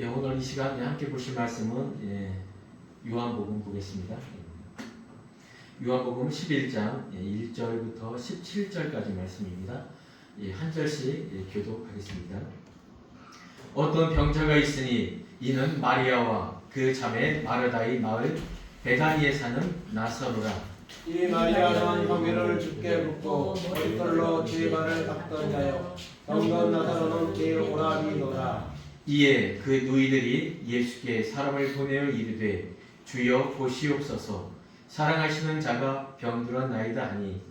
오늘 이 시간에 함께 보실 말씀은 요한복음 보겠습니다. 요한복음 11장 1절부터 17절까지 말씀입니다. 한 절씩 교독하겠습니다. 어떤 병자가 있으니 이는 마리아와 그 자매 마르다의 마을 베다니에 사는 나사로라. 이 마리아는 혀미를 주께 붓고 머리털로 제 발을 닦던 자요 병든 나사로는 제 오라비노라. 이에 그 누이들이 예수께 사람을 보내어 이르되 주여 보시옵소서 사랑하시는 자가 병들었나이다 하니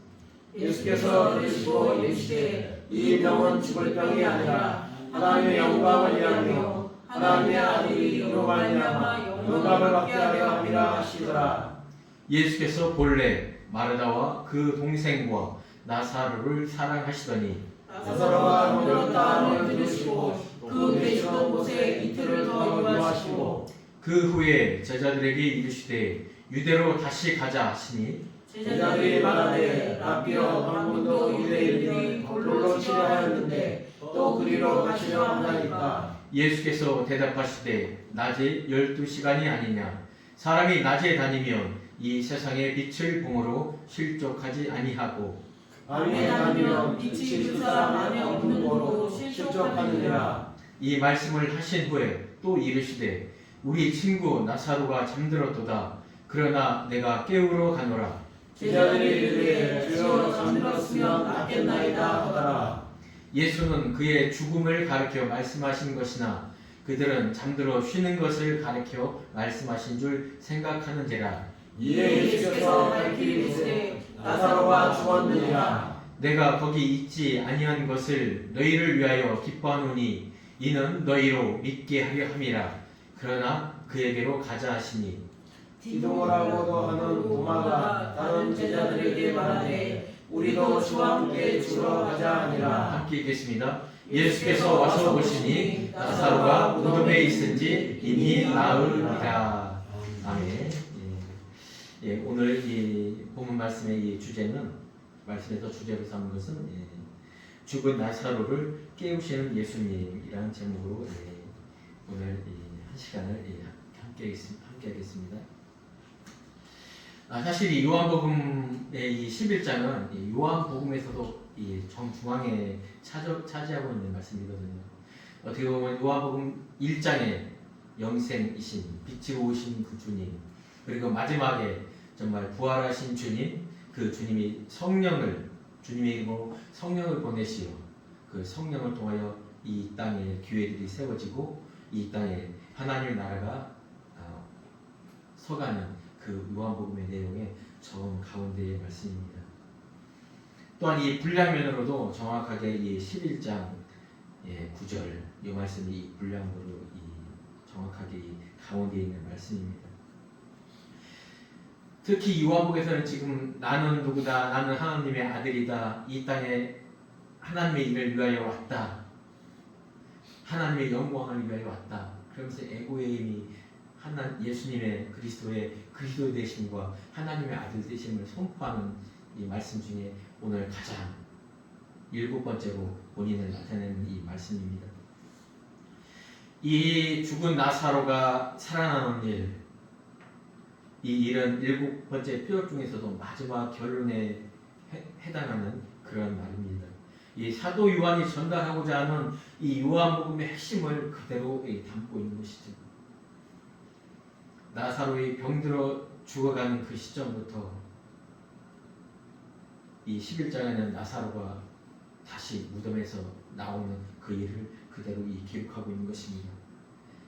예수께서 들으시고 이르시되 이 병은 죽을 병이 아니라 하나님의 영광을 위하며 하나님의 아들이 이로 말미암아 영광을 받게 하려 함이라 하시더라. 예수께서 본래 마르다와 그 동생과 나사로를 사랑하시더니 나사로가 병들었다함을 들으시고 그 계시던 곳에 이틀을 더 유하시고 그 후에 제자들에게 이르시되 유대로 다시 가자 하시니 제자들이 말하되 라비여 방금도 유대인들이 홀로 치려하였는데 또 그리로 가시려 하나이까. 예수께서 대답하시되 낮에 12시간이 아니냐 사람이 낮에 다니면 이 세상의 빛을 봉으로 실족하지 아니하고 밤에 다니면 빛이 그 사람 안에 없는 거로 실족하느니라. 이 말씀을 하신 후에 또 이르시되 우리 친구 나사로가 잠들었도다 그러나 내가 깨우러 가노라. 제자들이 이르되 주여 잠들었으면 낫겠나이다 하더라. 예수는 그의 죽음을 가르쳐 말씀하신 것이나 그들은 잠들어 쉬는 것을 가르쳐 말씀하신 줄 생각하는지라. 이에 예수께서 밝히 이르시되 나사로가 죽었느니라. 내가 거기 있지 아니한 것을 너희를 위하여 기뻐하노니 이는 너희로 믿게 하려 함이라. 그러나 그에게로 가자 하시니 디도모라고도 하는 도마가 다른 제자들에게 말하되 우리도 주와 함께 주러 가자 하니라. 함께 읽겠습니다. 예수께서 와서 보시니 나사로가 무덤에 있은지 이미 나으리라. 아멘. 오늘 이 본문 말씀의 이 주제는 말씀에서 주제로 삼은 것은 죽은 나사로를 깨우시는 예수님이라는 제목으로 오늘 한 시간을 함께 하겠습니다. 사실 이 요한복음의 이 11장은 요한복음에서도 이 정중앙에 차지하고 있는 말씀이거든요. 어떻게 보면 요한복음 1장에 영생이신 빛이 오신 그 주님, 그리고 마지막에 정말 부활하신 주님, 그 주님이 주님의 성령을 보내시어 그 성령을 통하여 이 땅에 교회들이 세워지고 이 땅에 하나님의 나라가 서가는 그 요한복음의 내용의 정 가운데의 말씀입니다. 또한 이 분량면으로도 정확하게 이 11장 9절 이 말씀이 이 분량으로 정확하게 이 가운데 있는 말씀입니다. 특히 요한복음에서는 지금 나는 누구다, 나는 하나님의 아들이다, 이 땅에 하나님의 일을 위하여 왔다, 하나님의 영광을 위하여 왔다, 그러면서 에고의 예수님의 그리스도의 되심과 하나님의 아들 되심을 선포하는 이 말씀 중에 오늘 가장 7번째로 본인을 나타내는 이 말씀입니다. 이 죽은 나사로가 살아나는 일, 이 일은 7번째 표적 중에서도 마지막 결론에 해당하는 그런 말입니다. 이 사도 요한이 전달하고자 하는 이 요한복음의 핵심을 그대로 담고 있는 것이죠. 나사로의 병들어 죽어가는 그 시점부터 이 11장에는 나사로가 다시 무덤에서 나오는 그 일을 그대로 기록하고 있는 것입니다.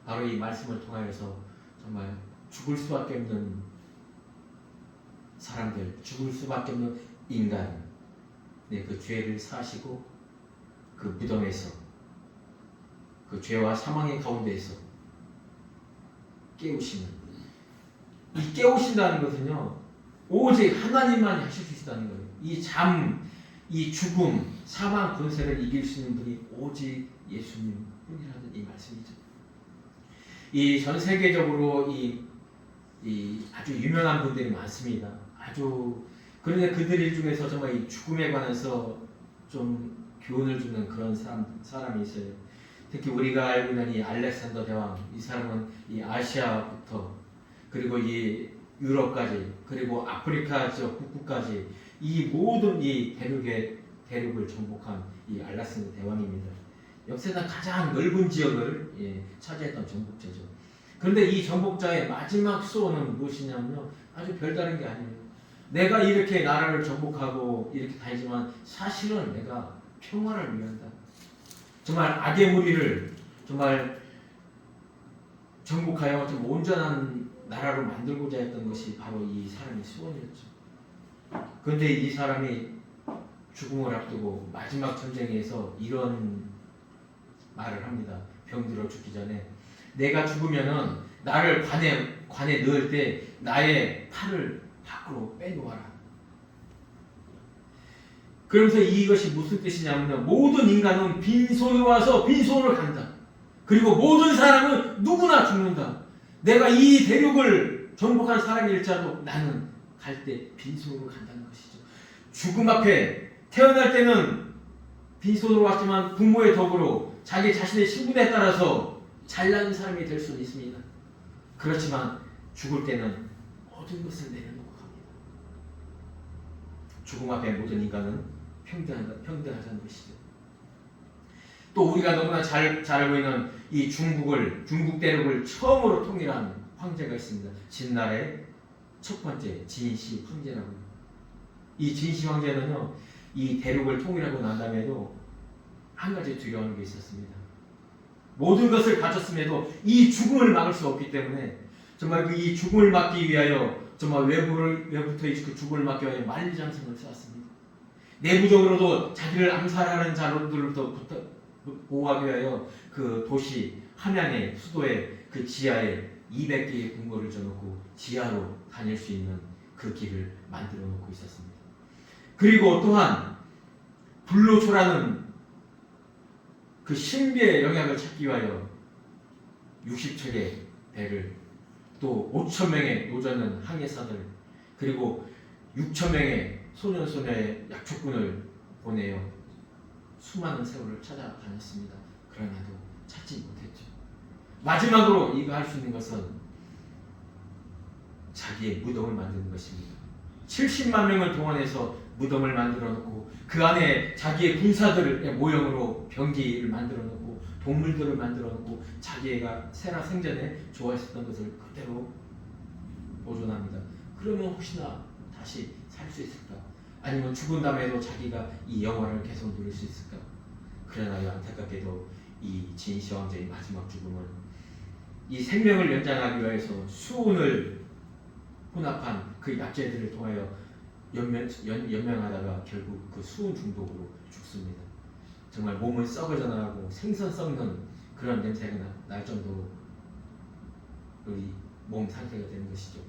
바로 이 말씀을 통하여서 정말 죽을 수밖에 없는 사람들, 죽을 수밖에 없는 인간, 그 죄를 사시고 그 무덤에서 그 죄와 사망의 가운데에서 깨우시는, 이 깨우신다는 것은요 오직 하나님만이 하실 수 있다는 거예요. 이 죽음, 사망 권세를 이길 수 있는 분이 오직 예수님 뿐이라는 이 말씀이죠. 이 전 세계적으로 이 아주 유명한 분들이 많습니다. 그런데 그들 중에서 정말 이 죽음에 관해서 좀 교훈을 주는 그런 사람이 있어요. 특히 우리가 알고 있는 이 알렉산더 대왕, 이 사람은 이 아시아부터 그리고 이 유럽까지 그리고 아프리카 지역 북부까지 이 모든 이 대륙을 정복한 이 알렉산더 대왕입니다. 역사상 가장 넓은 지역을 차지했던 정복자죠. 그런데 이 정복자의 마지막 수호는 무엇이냐면요, 아주 별다른 게 아니에요. 내가 이렇게 나라를 정복하고 이렇게 다니지만 사실은 내가 평화를 위한다. 정말 악의 무리를 정말 정복하여 좀 온전한 나라로 만들고자 했던 것이 바로 이 사람의 소원이었죠. 그런데 이 사람이 죽음을 앞두고 마지막 전쟁에서 이런 말을 합니다. 병들어 죽기 전에 내가 죽으면은 나를 관에 넣을 때 나의 팔을 밖으로 빼놓아라. 그러면서 이것이 무슨 뜻이냐면 모든 인간은 빈손으로 와서 빈손으로 간다. 그리고 모든 사람은 누구나 죽는다. 내가 이 대륙을 정복한 사람일지라도 나는 갈 때 빈손으로 간다는 것이죠. 죽음 앞에 태어날 때는 빈손으로 왔지만 부모의 덕으로 자기 자신의 신분에 따라서 잘난 사람이 될 수는 있습니다. 그렇지만 죽을 때는 모든 것을 내려놓고 갑니다. 죽음 앞에 모든 인간은 평등하다는 것이죠. 또 우리가 너무나 잘 알고 있는 이 중국 대륙을 처음으로 통일한 황제가 있습니다. 진나라의 첫 번째 진시 황제라고. 이 진시 황제는요, 이 대륙을 통일하고 난 다음에도 한 가지 두려운 게 있었습니다. 모든 것을 가졌음에도 이 죽음을 막을 수 없기 때문에 정말 이 죽음을 막기 위하여 정말 외부부터 그 죽음을 막기 위하여 만리장성을 쌓았습니다. 내부적으로도 자기를 암살하는 자들로부터 보호하기 위하여 그 도시 함양의 수도의 그 지하에 200개의 궁궐을 져놓고 지하로 다닐 수 있는 그 길을 만들어 놓고 있었습니다. 그리고 또한 불로초라는 그 신비의 영향을 찾기 위하여 60척의 배를 또 5,000명의 노전은 항해사들 그리고 6,000명의 소년소녀의 약초꾼을 보내어 수많은 세월을 찾아다녔습니다. 그러나도 찾지 못했죠. 마지막으로 이거 할 수 있는 것은 자기의 무덤을 만드는 것입니다. 70만 명을 동원해서 무덤을 만들어 놓고 그 안에 자기의 군사들의 모형으로 병기를 만들어 놓고 동물들을 만들어 놓고 자기가 살아 생전에 좋아했었던 것을 그대로 보존합니다. 그러면 혹시나 다시 살 수 있을까? 아니면 죽은 다음에도 자기가 이 영화를 계속 누릴 수 있을까? 그러나 안타깝게도 이 진시 왕제의 마지막 죽음은 이 생명을 연장하기 위해서 수운을 혼합한 그 약재들을 통하여 연명하다가 결국 그 수은 중독으로 죽습니다. 정말 몸은 썩어져 나가고 생선 썩는 그런 냄새가 날 정도로 우리 몸 상태가 되는 것이죠.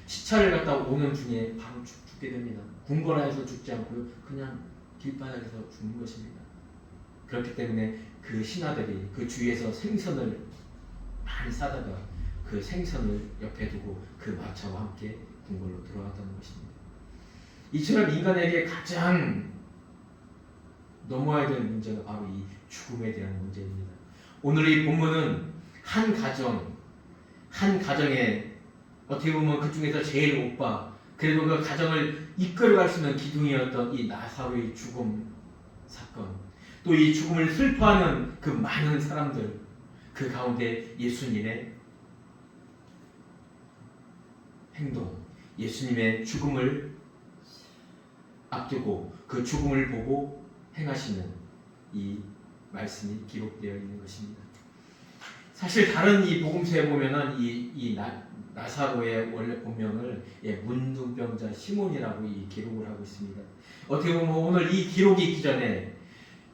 시차를 갔다 오는 중에 바로 죽게 됩니다. 궁궐안에서 죽지 않고요, 그냥 길바닥에서 죽는 것입니다. 그렇기 때문에 그 신하들이 그 주위에서 생선을 많이 사다가 그 생선을 옆에 두고 그 마차와 함께 궁궐로 들어갔다는 것입니다. 이처럼 인간에게 가장 넘어야 될 문제가 바로 이 죽음에 대한 문제입니다. 오늘 이 본문은 한 가정에 어떻게 보면 그 중에서 제일 오빠 그리고 그 가정을 이끌어갈 수 있는 기둥이었던 이 나사로의 죽음 사건, 또 이 죽음을 슬퍼하는 그 많은 사람들, 그 가운데 예수님의 행동, 예수님의 죽음을 앞두고 그 죽음을 보고 행하시는 이 말씀이 기록되어 있는 것입니다. 사실 다른 이 복음서에 보면은 이 나사로의 원래 본명을 문둥병자 시몬이라고 기록을 하고 있습니다. 어떻게 보면 오늘 이 기록이 있기 전에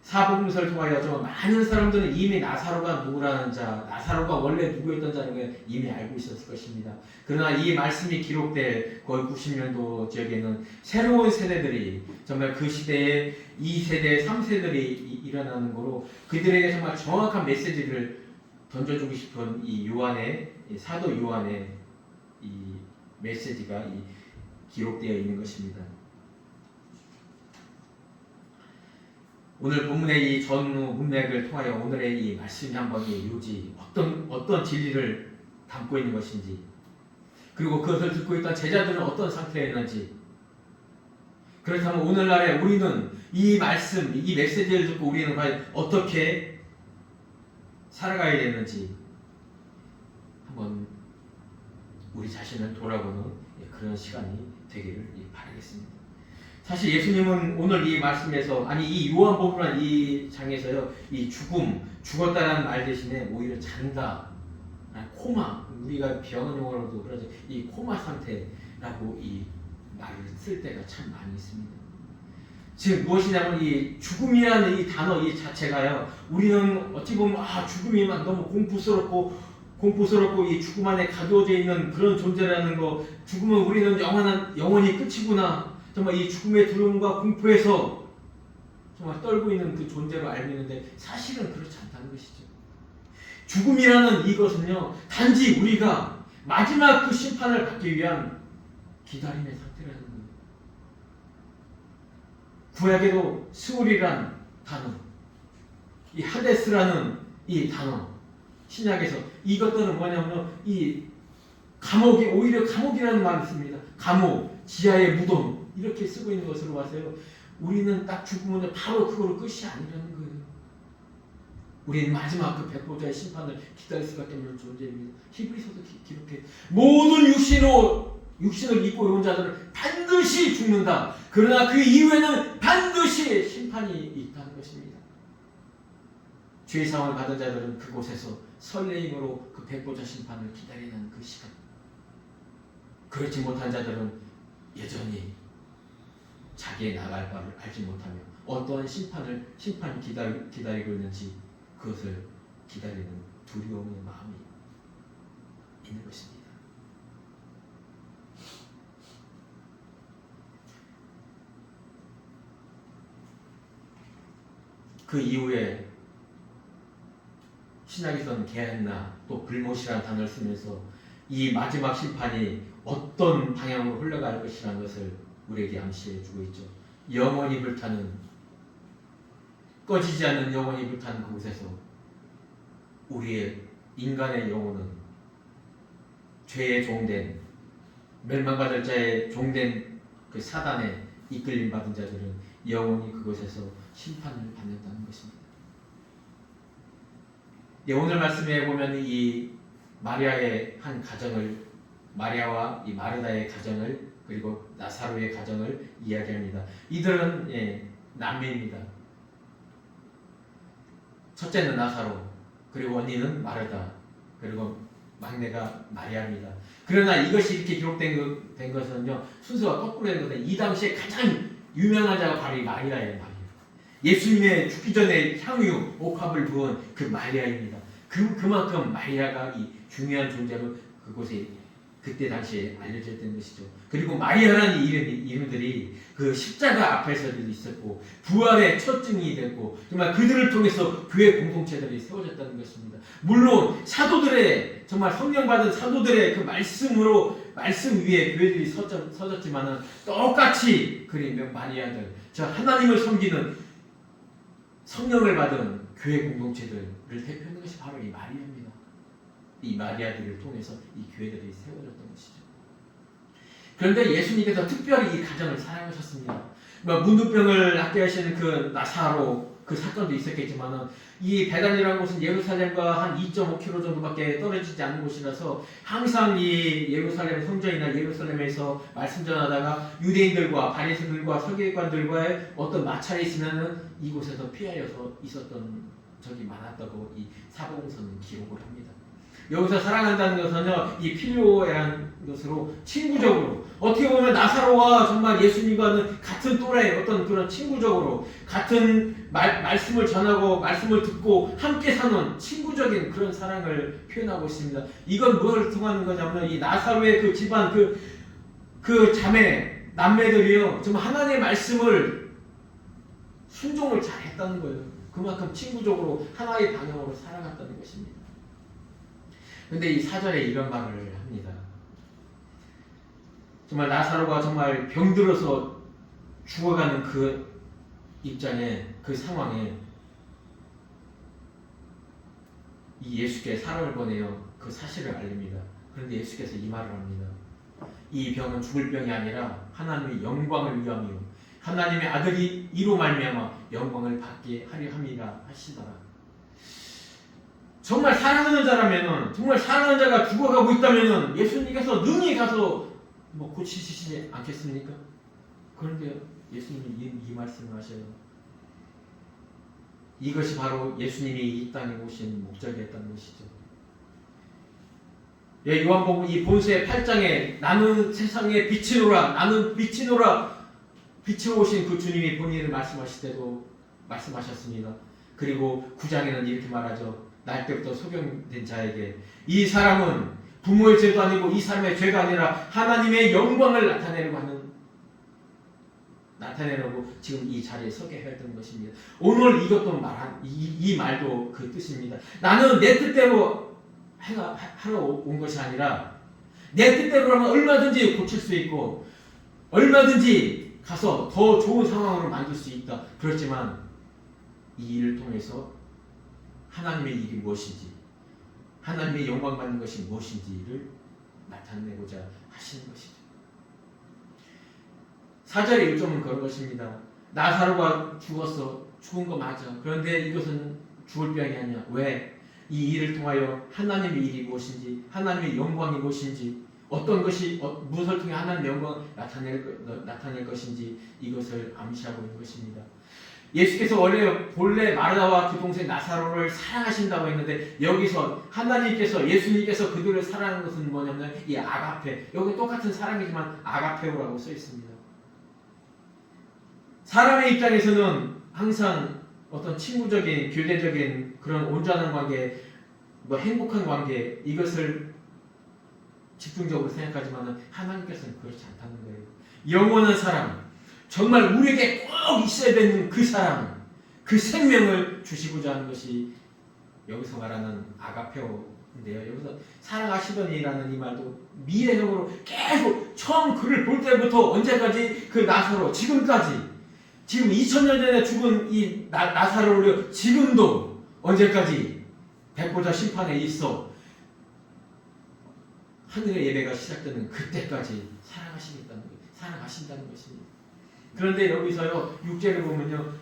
사복음서를 통하여 좀 많은 사람들은 이미 나사로가 누구라는 자, 나사로가 원래 누구였던 자는 걸 이미 알고 있었을 것입니다. 그러나 이 말씀이 기록될 거의 90년도 지역에는 새로운 세대들이 정말 그 시대에 2세대, 3세들이 일어나는 거로 그들에게 정말 정확한 메시지를 던져주고 싶은 이 사도 요한의 이 메시지가 기록되어 있는 것입니다. 오늘 본문의 이 전후 문맥을 통하여 오늘의 이 말씀이 한번 이 요지 어떤 진리를 담고 있는 것인지, 그리고 그것을 듣고 있던 제자들은 어떤 상태였는지, 그렇다면 오늘날에 우리는 이 말씀, 이 메시지를 듣고 우리는 과연 어떻게 살아가야 되는지 한번 우리 자신을 돌아보는 그런 시간이 되기를 바라겠습니다. 사실 예수님은 오늘 이 말씀에서, 아니 이 요한복음이라는 이 장에서요, 이 죽었다라는 말 대신에 오히려 잔다, 코마, 우리가 병원 용어로도 그러죠, 이 코마 상태라고 이 말을 쓸 때가 참 많이 있습니다. 즉 무엇이냐면 이 죽음이라는 이 단어 이 자체가요, 우리는 어찌 보면 죽음이 막 너무 공포스럽고 이 죽음 안에 가두어져 있는 그런 존재라는 거, 죽음은 우리는 영원히 끝이구나, 정말 이 죽음의 두려움과 공포에서 정말 떨고 있는 그 존재로 알고 있는데, 사실은 그렇지 않다는 것이죠. 죽음이라는 이것은요, 단지 우리가 마지막 그 심판을 받기 위한 기다림의 상태라는 거예요. 구약에도 스울이란 단어, 이 하데스라는 이 단어, 신약에서 이것들은 뭐냐면요, 이 감옥이, 오히려 감옥이라는 말을 씁니다. 감옥, 지하의 무덤, 이렇게 쓰고 있는 것으로 봐서요, 우리는 딱 죽으면 바로 그거로 끝이 아니라는 거예요. 우리는 마지막 그 백보자의 심판을 기다릴 수밖에 없는 존재입니다. 히브리서도 기록해, 모든 육신을 입고 온 자들은 반드시 죽는다. 그러나 그 이후에는 반드시 심판이 있다는 것입니다. 죄의 사함을 받은 자들은 그곳에서 설레임으로 그 백보자 심판을 기다리는 그 시간, 그렇지 못한 자들은 여전히 자기의 나갈 바를 알지 못하며 어떠한 심판이 기다리고 있는지 그것을 기다리는 두려움의 마음이 있는 것입니다. 그 이후에 신약에서는 게헨나 또 불못이라는 단어를 쓰면서 이 마지막 심판이 어떤 방향으로 흘러갈 것이라는 것을 우리에게 암시해 주고 있죠. 영원히 불타는, 꺼지지 않는 영원히 불타는 그곳에서 우리의 인간의 영혼은 죄의 종된, 멸망받을 자의 종된 그 사단에 이끌림 받은 자들은 영원히 그곳에서 심판을 받는다는 것입니다. 오늘 말씀에 보면 이 마리아의 한 가정을, 마리아와 이 마르다의 가정을, 그리고 나사로의 가정을 이야기합니다. 이들은 남매입니다. 첫째는 나사로, 그리고 언니는 마르다, 그리고 막내가 마리아입니다. 그러나 이것이 이렇게 기록된 것은요, 순서가 거꾸로 된 것은 이 당시에 가장 유명한 자가 바로 이 마리아예요. 예수님의 죽기 전에 향유, 옥합을 부은 그 마리아입니다. 그만큼 마리아가 이 중요한 존재로 그곳에 그때 당시에 알려졌던 것이죠. 그리고 마리아라는 이름들이 그 십자가 앞에서도 있었고 부활의 첫 증인이 됐고, 정말 그들을 통해서 교회 공동체들이 세워졌다는 것입니다. 물론 사도들의, 정말 성령 받은 사도들의 그 말씀 위에 교회들이 서졌지만은 똑같이 그리면 마리아들, 저 하나님을 섬기는 성령을 받은 교회 공동체들을 대표하는 것이 바로 이 마리아입니다. 이 마리아들을 통해서 이 교회들이 세워졌던 것이죠. 그런데 예수님께서 특별히 이 가정을 사랑하셨습니다. 문둥병을 낫게 하시는 그 나사로 그 사건도 있었겠지만은, 이 베단이라는 곳은 예루살렘과 한 2.5km 정도밖에 떨어지지 않는 곳이라서 항상 이 예루살렘 성전이나 예루살렘에서 말씀 전하다가 유대인들과 바리새인들과 서기관들과의 어떤 마찰이 있으면은 이곳에서 피하여서 있었던 적이 많았다고 이 사복음서는 기록을 합니다. 여기서 사랑한다는 것은요, 이 필요라는 것으로 친구적으로, 어떻게 보면 나사로와 정말 예수님과는 같은 또래의 어떤 그런 친구적으로 같은 말씀을 전하고 말씀을 듣고 함께 사는 친구적인 그런 사랑을 표현하고 있습니다. 이건 뭘 통하는 거냐면 이 나사로의 그 집안 그 자매 남매들이요, 정말 하나님의 말씀을 순종을 잘했다는 거예요. 그만큼 친구적으로 하나의 방향으로 살아갔다는 것입니다. 근데 이 4절에 이런 말을 합니다. 정말 나사로가 정말 병들어서 죽어가는 입장에 그 상황에 이 예수께 사람을 보내어 그 사실을 알립니다. 그런데 예수께서 이 말을 합니다. 이 병은 죽을 병이 아니라 하나님의 영광을 위함이요 하나님의 아들이 이로 말미암아 영광을 받게 하려 함이라 하시더라. 정말 사랑하는 자라면은, 정말 사랑하는 자가 죽어가고 있다면은 예수님께서 능히 가서 뭐 고치시지 않겠습니까? 그런데 예수님이 이 말씀을 하셔요. 이것이 바로 예수님이 이 땅에 오신 목적이었다는 것이죠. 예, 요한복음 이 본서의 8장에 나는 세상의 빛이노라, 나는 빛이노라, 빛으로 오신 그 주님이 본인을 말씀하실 때도 말씀하셨습니다. 그리고 9장에는 이렇게 말하죠. 날 때부터 소경된 자에게 이 사람은 부모의 죄도 아니고 이 사람의 죄가 아니라 하나님의 영광을 나타내려고 지금 이 자리에 서게 했던 것입니다. 오늘 이것도 말한 이 말도 그 뜻입니다. 나는 내 뜻대로 하러 온 것이 아니라 내 뜻대로라면 얼마든지 고칠 수 있고 얼마든지 가서 더 좋은 상황으로 만들 수 있다. 그렇지만 이 일을 통해서 하나님의 일이 무엇인지, 하나님의 영광 받는 것이 무엇인지를 나타내고자 하시는 것이죠. 4절의 요점은 그런 것입니다. 나사로가 죽은 거 맞아. 그런데 이것은 죽을 병이 아니야. 왜? 이 일을 통하여 하나님의 일이 무엇인지, 하나님의 영광이 무엇인지, 어떤 것이 무엇을 통해 하나님의 영광을 나타낼 것인지 이것을 암시하고 있는 것입니다. 예수께서 본래 마르다와 그 동생 나사로를 사랑하신다고 했는데 여기서 하나님께서 예수님께서 그들을 사랑하는 것은 뭐냐면 이 아가페, 여기 똑같은 사랑이지만 아가페오라고 써 있습니다. 사람의 입장에서는 항상 어떤 친구적인 교제적인 그런 온전한 관계, 뭐 행복한 관계 이것을 집중적으로 생각하지만 하나님께서는 그렇지 않다는 거예요. 영원한 사랑, 정말 우리에게 꼭 있어야 되는 그 사랑, 그 생명을 주시고자 하는 것이 여기서 말하는 아가페오인데요. 여기서 사랑하시더니라는 이 말도 미래형으로 계속 처음 그를 볼 때부터 언제까지 그 나사로 지금까지 지금 2000년 전에 죽은 이 나사로를 지금도 언제까지 백보자 심판에 있어 하늘의 예배가 시작되는 그때까지 사랑하신다는 것입니다. 그런데 여기서요 6절을 보면요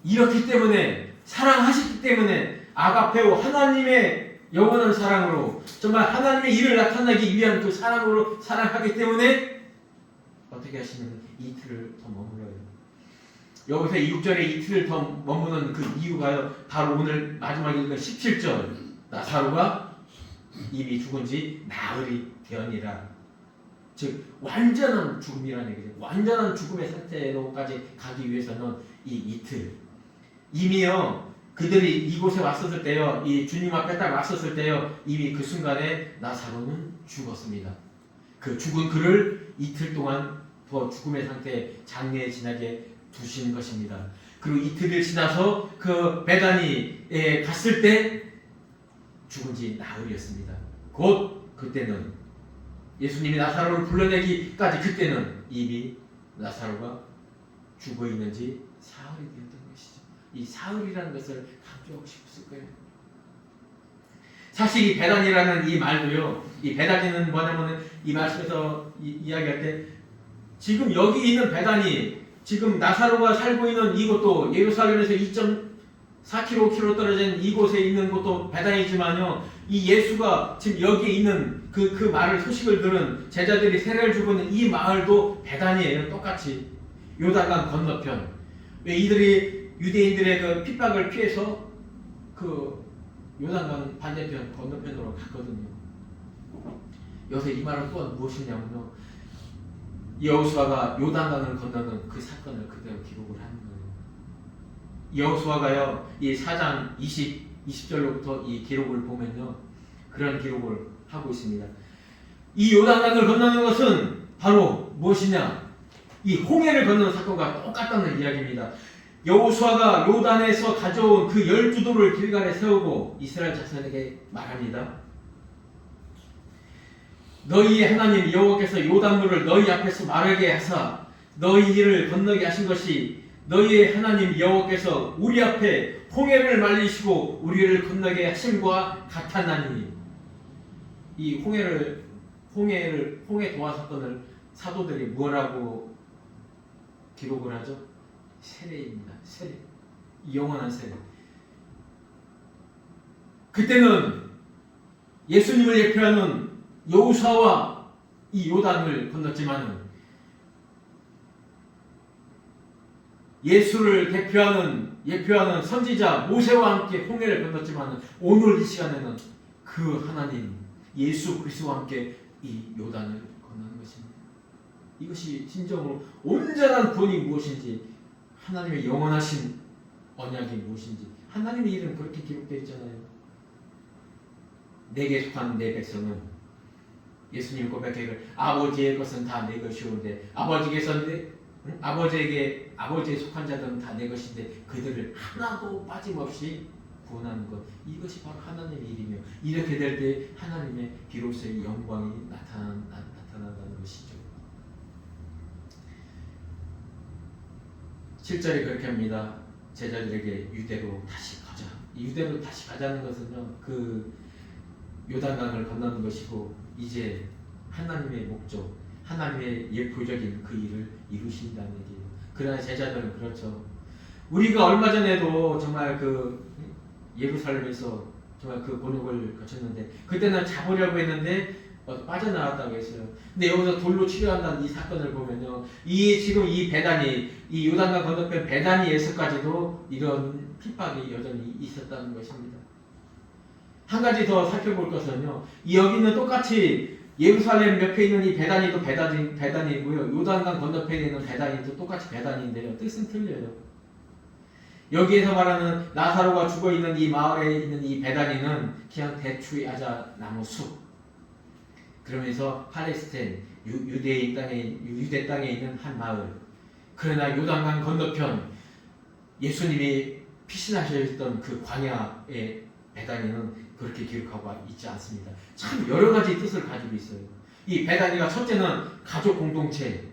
이렇기 때문에 사랑하시기 때문에 아가페오 하나님의 영원한 사랑으로 정말 하나님의 일을 나타내기 위한 그 사랑으로 사랑하기 때문에 어떻게 하시면 이틀을 더 머물러요. 여기서 6절에 이틀을 더 머무는 그 이유가요 바로 오늘 마지막 읽은 17절 나사로가 이미 죽은 지 나흘이 되었니라. 즉 완전한 죽음이라는 얘기죠. 완전한 죽음의 상태로까지 가기 위해서는 이 이틀 이미요 그들이 이곳에 왔었을 때요 이 주님 앞에 딱 왔었을 때요 이미 그 순간에 나사로는 죽었습니다. 그 죽은 그를 이틀 동안 더 죽음의 상태에 장례에 지나게 두신 것입니다. 그리고 이틀을 지나서 그 베다니에 갔을 때 죽은 지 나흘이었습니다. 곧 그때는 예수님이 나사로를 불러내기까지 그때는 이미 나사로가 죽어 있는지 사흘이 되었던 것이죠. 이 사흘이라는 것을 강조하고 싶었을 거예요. 사실 이 베다니라는 이 말도요. 이 베다니는 뭐냐면은 이 말씀에서 이야기할 때 지금 여기 있는 베다니, 지금 나사로가 살고 있는 이곳도 예루살렘에서 2.4km 떨어진 이곳에 있는 곳도 베다니지만요. 이 예수가 지금 여기에 있는 그 말을 소식을 들은 제자들이 세례를 주고 있는 이 마을도 베다니예요. 똑같이 요단강 건너편. 왜 이들이 유대인들의 그 핍박을 피해서 그 요단강 반대편 건너편으로 갔거든요. 여기서 이 말은 또한 무엇이냐면요. 여호수아가 요단강을 건너는 그 사건을 그대로 기록을 하는 거예요. 여호수아가요 이 4장 20절로부터 이 기록을 보면요 그런 기록을 하고 있습니다. 이 요단강을 건너는 것은 바로 무엇이냐? 이 홍해를 건너는 사건과 똑같다는 이야기입니다. 여호수아가 요단에서 가져온 그 12돌을 길갈에 세우고 이스라엘 자손에게 말합니다. 너희의 하나님 여호와께서 요단물을 너희 앞에서 마르게 하사 너희를 건너게 하신 것이 너희의 하나님 여호와께서 우리 앞에 홍해를 말리시고 우리를 건너게 하심과 같았나니. 이 홍해 도화 사건을 사도들이 뭐라고 기록을 하죠? 세례입니다. 세례. 영원한 세례. 그때는 예수님을 예표하는 여호수아와 이 요단을 건넜지만은 예수를 예표하는 선지자 모세와 함께 홍해를 건넜지만은 오늘 이 시간에는 그 하나님 예수 그리스도와 함께 이 요단을 건너는 것입니다. 이것이 진정으로 온전한 구원이 무엇인지, 하나님의 영원하신 언약이 무엇인지, 하나님의 이름 그렇게 기록되어 있잖아요. 내게 속한 내 백성은, 예수님 고백하기를 아버지의 것은 다 내 것이오는데 아버지에 속한 자들은 다 내 것인데 그들을 하나도 빠짐없이 구원하는 것, 이것이 바로 하나님의 일이며, 이렇게 될 때 하나님의 비로소의 영광이 나타난다는 것이죠. 7절에 그렇게 합니다. 제자들에게 유대로 다시 가자. 유대로 다시 가자는 것은요, 그 요단강을 건너는 것이고, 이제 하나님의 목적, 하나님의 예표적인 그 일을 이루신다는 얘기예요. 그러나 제자들은 그렇죠. 우리가 얼마 전에도 정말 그 예루살렘에서 정말 그 곤욕을 거쳤는데, 그때는 잡으려고 했는데 빠져나왔다고 했어요. 근데 여기서 돌로 치료한다는 이 사건을 보면요, 지금 이 베다니, 이 요단강 건너편 베다니에서까지도 이런 핍박이 여전히 있었다는 것입니다. 한 가지 더 살펴볼 것은요, 여기는 똑같이 예루살렘 옆에 있는 이 베다니도 베다니고요, 요단강 건너편에 있는 베다니도 똑같이 베다니인데요, 뜻은 틀려요. 여기에서 말하는 나사로가 죽어있는 이 마을에 있는 이 베다니는 그냥 대추 야자 나무 숲, 그러면서 팔레스타인 유대 땅에 있는 한 마을. 그러나 요단강 건너편 예수님이 피신하셨던 그 광야의 베다니는 그렇게 기록하고 있지 않습니다. 참 여러 가지 뜻을 가지고 있어요. 이 베다니가 첫째는 가족 공동체,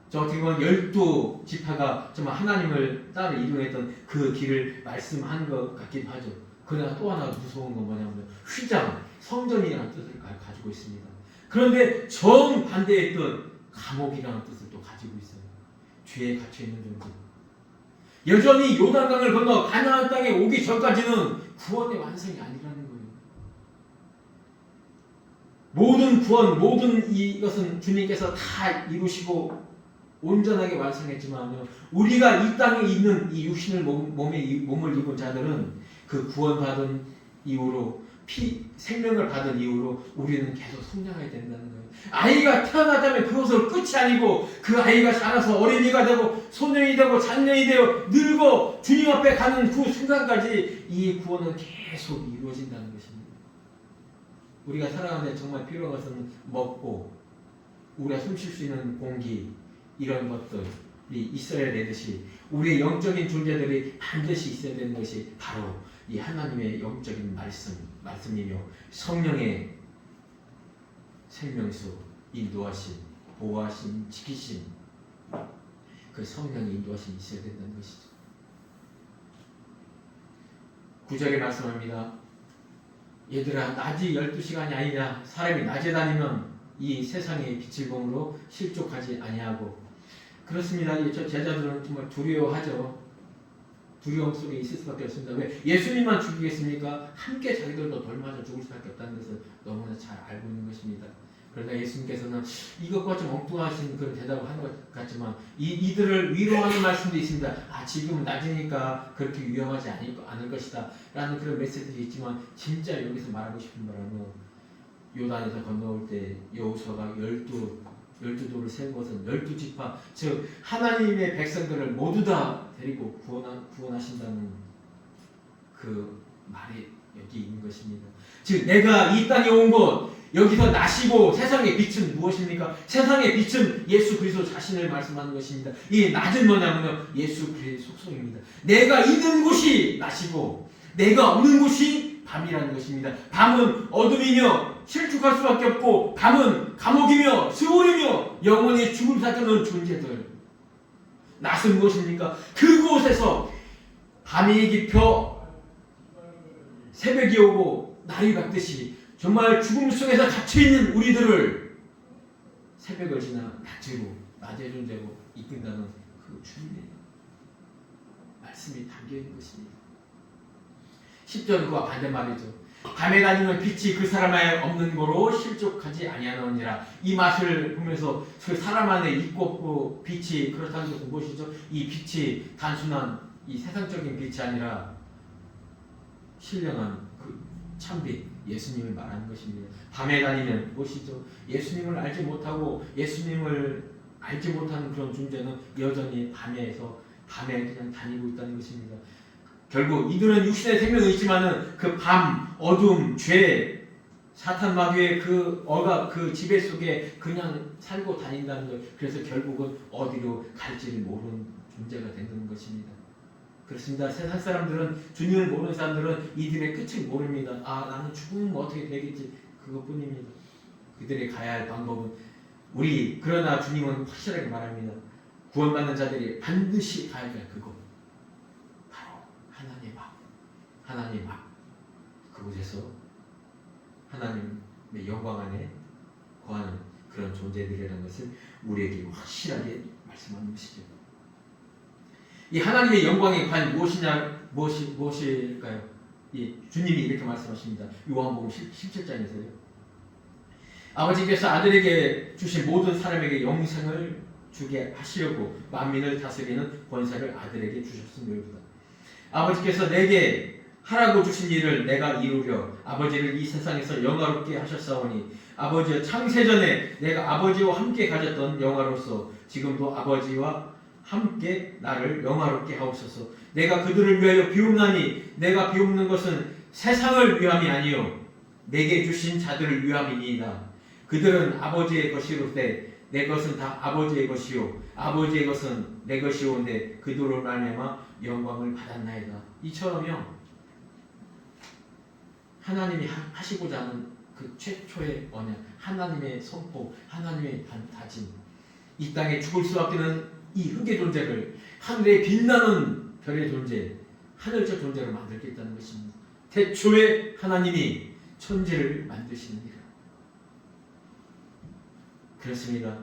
어떻게 보면 12지파가 정말 하나님을 따라 이루했던 그 길을 말씀한 것 같기도 하죠. 그러나 또 하나 무서운 건 뭐냐면 휘장, 성전이라는 뜻을 가지고 있습니다. 그런데 정반대의 뜻, 감옥이라는 뜻을 또 가지고 있어요. 죄에 갇혀있는 존재. 여전히 요단강을 건너 가나안 땅에 오기 전까지는 구원의 완성이 아니라는 거예요. 모든 구원, 모든 이것은 주님께서 다 이루시고 온전하게 완성했지만요, 우리가 이 땅에 있는 이 육신을 몸을 입은 자들은 그 구원받은 이후로 생명을 받은 이후로 우리는 계속 성장해야 된다는 거예요. 아이가 태어나자면 그것으로 끝이 아니고 그 아이가 자라서 어린이가 되고 소년이 되고 장년이 되어 늙어 주님 앞에 가는 그 순간까지 이 구원은 계속 이루어진다는 것입니다. 우리가 살아가는데 정말 필요한 것은 먹고 우리가 숨 쉴 수 있는 공기, 이런 것들이 있어야 되듯이 우리의 영적인 존재들이 반드시 있어야 되는 것이 바로 이 하나님의 영적인 말씀이며 성령의 생명수, 인도하심, 보호하심, 지키심, 그 성령의 인도하심이 있어야 된다는 것이죠. 9절에 말씀합니다. 얘들아, 낮이 12시간이 아니냐. 사람이 낮에 다니면 이 세상의 빛을 보므로 실족하지 아니하고. 그렇습니다. 저 제자들은 정말 두려워하죠. 두려움 속에 있을 수밖에 없습니다. 왜? 예수님만 죽이겠습니까? 함께 자기들도 덜 죽을 수밖에 없다는 것을 너무나 잘 알고 있는 것입니다. 그러나 예수님께서는 이것과 좀 엉뚱하신 그런 대답을 하는 것 같지만 이들을 위로하는 말씀도 있습니다. 지금은 낮이니까 그렇게 위험하지 않을 것이다 라는 그런 메시지도 있지만, 진짜 여기서 말하고 싶은 바람은 요단에서 건너올 때 여호수아가 12돌을 세운 것은 12지파, 즉 하나님의 백성들을 모두 다 데리고 구원하신다는 그 말이 여기 있는 것입니다. 즉 내가 이 땅에 온 것, 여기서 나시고 세상의 빛은 무엇입니까? 세상의 빛은 예수 그리스도 자신을 말씀하는 것입니다. 이 낮은 뭐냐면요, 예수 그리스도의 속성입니다. 내가 있는 곳이 낮이고 내가 없는 곳이 밤이라는 것입니다. 밤은 어둠이며 실족할 수밖에 없고, 밤은 감옥이며 스올이며 영원히 죽을 사자는 존재들. 낯은 무엇입니까? 그곳에서 밤이 깊어 새벽이 오고 날이 밝듯이 정말 죽음 속에서 갇혀있는 우리들을 새벽을 지나 낮의 존재로 이끈다는 그 주님의 말씀이 담겨있는 것입니다. 10절 그와 반대말이죠. 밤에 다니는 빛이 그 사람 안에 없는 거로 실족하지 아니하느니라. 이 맛을 보면서 그 사람 안에 있고 없고 빛이 그렇다는 것은 무엇이죠? 이 빛이 단순한 이 세상적인 빛이 아니라 신령한 그 참빛 예수님을 말하는 것입니다. 밤에 다니면 무엇이죠? 예수님을 알지 못하고 예수님을 알지 못하는 그런 존재는 여전히 밤에 그냥 다니고 있다는 것입니다. 결국 이들은 육신의 생명은 있지만은 그 밤, 어둠, 죄, 사탄 마귀의 그 지배 속에 그냥 살고 다닌다는 것. 그래서 결국은 어디로 갈지를 모르는 존재가 되는 것입니다. 그렇습니다. 세상 사람들은, 주님을 모르는 사람들은 이들의 끝을 모릅니다. 나는 죽으면 어떻게 되겠지, 그것뿐입니다. 그들이 가야 할 방법은 그러나 주님은 확실하게 말합니다. 구원받는 자들이 반드시 가야 할 그곳, 바로 하나님의 앞, 그곳에서 하나님의 영광 안에 거하는 그런 존재들이라는 것을 우리에게 확실하게 말씀하는 것이죠. 이 하나님의 영광이 과연 무엇일까요? 주님이 이렇게 말씀하십니다. 요한복음 17장에서요. 아버지께서 아들에게 주신 모든 사람에게 영생을 주게 하시려고 만민을 다스리는 권세를 아들에게 주셨음이로다. 아버지께서 내게 하라고 주신 일을 내가 이루려 아버지를 이 세상에서 영화롭게 하셨사오니 아버지여, 창세전에 내가 아버지와 함께 가졌던 영화로서 지금도 아버지와 함께 나를 영화롭게 하옵소서. 내가 그들을 위하여 비옵나니 내가 비옵는 것은 세상을 위함이 아니요 내게 주신 자들을 위함이니이다. 그들은 아버지의 것이로되 내 것은 다 아버지의 것이요 아버지의 것은 내 것이오온데 그들로 말미암아 영광을 받았나이다. 이처럼요, 하나님이 하시고자 하는 그 최초의 언약, 하나님의 선포, 하나님의 다짐, 이 땅에 죽을 수밖에 없는 이 흙의 존재를 하늘에 빛나는 별의 존재, 하늘적 존재로 만들겠다는 것입니다. 태초에 하나님이 천지를 만드시느니라. 그렇습니다.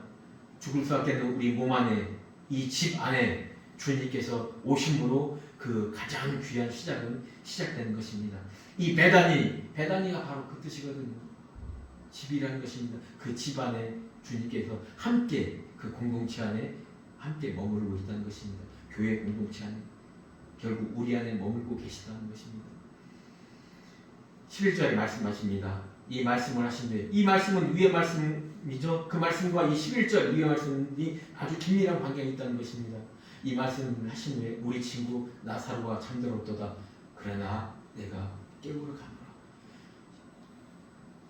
죽을 수밖에 없는 우리 몸 안에, 이 집 안에 주님께서 오심으로 그 가장 귀한 시작은 시작되는 것입니다. 이 베다니가 바로 그 뜻이거든요. 집이라는 것입니다. 그 집 안에 주님께서 함께 그 공동체 안에 함께 머무르고 있다는 것입니다. 교회 공동체 안에 결국 우리 안에 머물고 계시다는 것입니다. 11절에 말씀하십니다. 이 말씀을 하신데, 이 말씀은 위의 말씀이죠. 그 말씀과 이 11절 위의 말씀이 아주 긴밀한 관계가 있다는 것입니다. 이 말씀을 하신 후에 우리 친구 나사로가 잠들었도다. 그러나 내가 깨우러 가노라.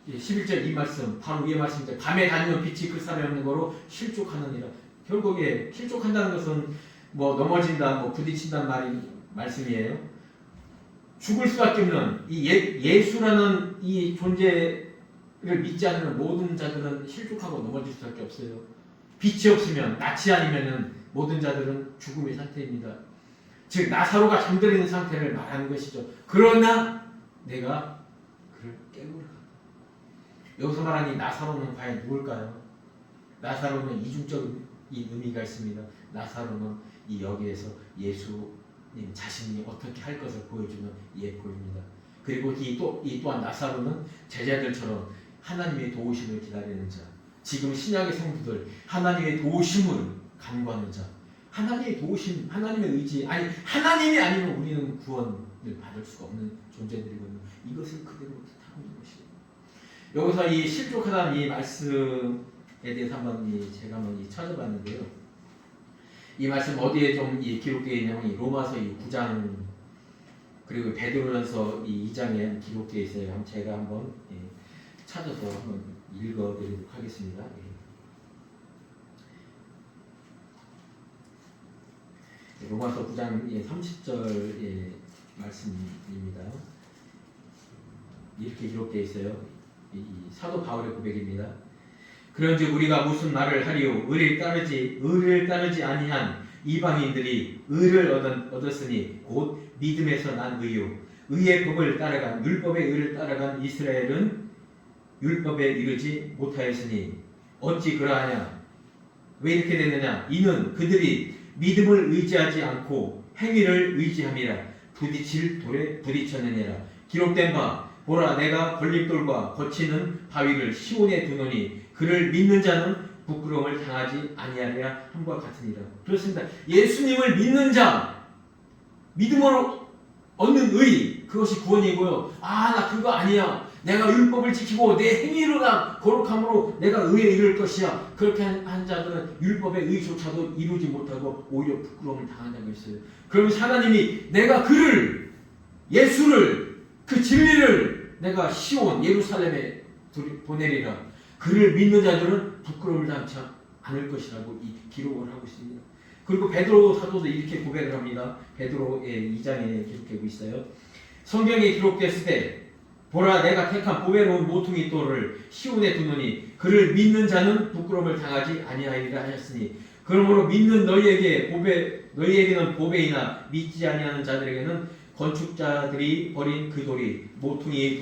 11절 이 말씀, 바로 위의 말씀인데, 밤에 다니는 빛이 그 사람에 없는 거로 실족하느니라. 결국에 실족한다는 것은 넘어진다, 부딪힌다는 말씀이에요. 죽을 수밖에 없는 이 예수라는 이 존재를 믿지 않는 모든 자들은 실족하고 넘어질 수밖에 없어요. 빛이 없으면, 낯이 아니면은 모든 자들은 죽음의 상태입니다. 즉 나사로가 잠들어 있는 상태를 말하는 것이죠. 그러나 내가 그를 깨우러 간다. 여기서 말하는 이 나사로는 과연 누굴까요? 나사로는 이중적인 의미가 있습니다. 나사로는 이 여기에서 예수님 자신이 어떻게 할 것을 보여주는 예표입니다. 그리고 이 또한 나사로는 제자들처럼 하나님의 도우심을 기다리는 자, 지금 신약의 성도들 하나님의 도우심을 간구하는 자, 하나님의 도우심, 하나님의 의지, 하나님이 아니면 우리는 구원을 받을 수가 없는 존재들이거든요. 이것을 그대로 뜻하고 있는 것이에요. 여기서 이 실족하다는 이 말씀에 대해서 제가 한번 찾아봤는데요. 이 말씀 어디에 좀 기록되어 있냐면 이 로마서 9장 그리고 베드로전서 2장에 기록되어 있어요. 제가 한번 찾아서 한번 읽어드리도록 하겠습니다. 로마서 9장 30절의 말씀입니다. 이렇게 기록되어 있어요. 이 사도 바울의 고백입니다. 그런즉 우리가 무슨 말을 하리요? 의를 따르지 아니한 이방인들이 의를 얻었으니 곧 믿음에서 난 의요 의의 법을 따라간 율법의 의를 따라간 이스라엘은 율법에 이르지 못하였으니 어찌 그러하냐 왜 이렇게 됐느냐 이는 그들이 믿음을 의지하지 않고 행위를 의지함이라 부딪힐 돌에 부딪혔느니라 기록된 바 보라 내가 걸림돌과 거치는 바위를 시온에 두노니 그를 믿는 자는 부끄러움을 당하지 아니하리라 함과 같으니라. 그렇습니다. 예수님을 믿는 자 믿음으로 얻는 의 그것이 구원이고요. 나 그거 아니야. 내가 율법을 지키고 내 행위로 거룩함으로 내가 의에 이를 것이야. 그렇게 한 자들은 율법의 의조차도 이루지 못하고 오히려 부끄러움을 당한다고 했어요. 그러면 하나님이 내가 그를 예수를 그 진리를 내가 시온 예루살렘에 보내리라. 그를 믿는 자들은 부끄러움을 당치 않을 것이라고 이 기록을 하고 있습니다. 그리고 베드로 사도도 이렇게 고백을 합니다. 베드로의 2장에 기록되고 있어요. 성경에 기록됐을 때 보라 내가 택한 보배로운 모퉁이 돌을 시온에 두노니 그를 믿는 자는 부끄러움을 당하지 아니하리라 하셨으니 그러므로 믿는 너희에게는 보배이나 믿지 아니하는 자들에게는 건축자들이 버린 그 돌이 모퉁이의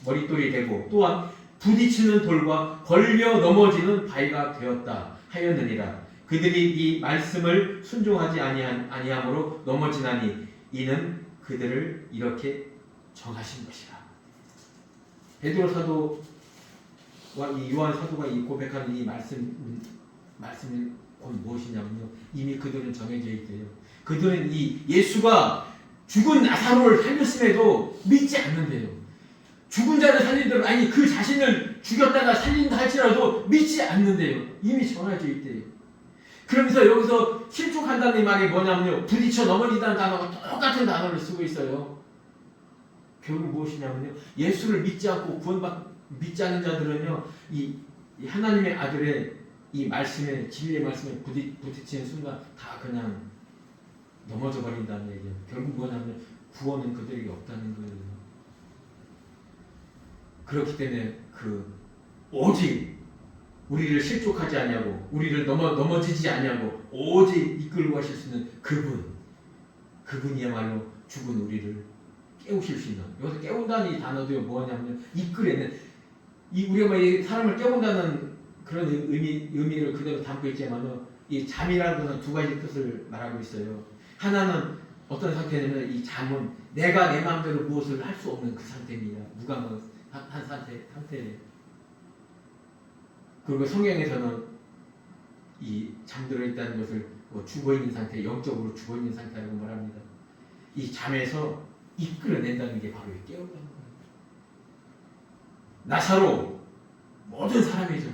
머릿돌이 되고 또한 부딪히는 돌과 걸려 넘어지는 바위가 되었다 하였느니라. 그들이 이 말씀을 순종하지 아니함으로 넘어지나니 이는 그들을 이렇게 정하신 것이라. 베드로 사도와 이 요한 사도가 이 고백하는 이 말씀이 곧 무엇이냐면요. 이미 그들은 정해져 있대요. 그들은 이 예수가 죽은 나사로를 살렸음에도 믿지 않는데요. 죽은 자를 살리더라도 아니 그 자신을 죽였다가 살린다 할지라도 믿지 않는데요. 이미 정해져 있대요. 그러면서 여기서 실족한다는 이 말이 뭐냐면요. 부딪혀 넘어지다는 단어가 똑같은 단어를 쓰고 있어요. 결국 무엇이냐면요. 예수를 믿지 않고 믿지 않는 자들은요. 이 하나님의 아들의 이 말씀에 진리의 말씀에 부딪히는 순간 다 그냥 넘어져 버린다는 얘기예요. 결국 뭐냐면 구원은 그들에게 없다는 거예요. 그렇기 때문에 오직 우리를 실족하지 않냐고 우리를 넘어지지 않냐고 오직 이끌고 가실 수 있는 그분이야말로 죽은 우리를 깨우실 수 있는 여기서 깨운다는 이 단어도 뭐냐면 이끌어내는 우리가 사람을 깨운다는 그런 의미를 그대로 담고 있지만요 이 잠이라는 것은 두 가지 뜻을 말하고 있어요. 하나는 어떤 상태냐면 이 잠은 내가 내 마음대로 무엇을 할 수 없는 그 상태입니다. 무감한 한 상태예요. 그리고 성경에서는 이 잠들어 있다는 것을 죽어 있는 상태, 영적으로 죽어 있는 상태라고 말합니다. 이 잠에서 이끌어낸다는 게 바로 깨어나는 거예요. 나사로 모든 사람이죠.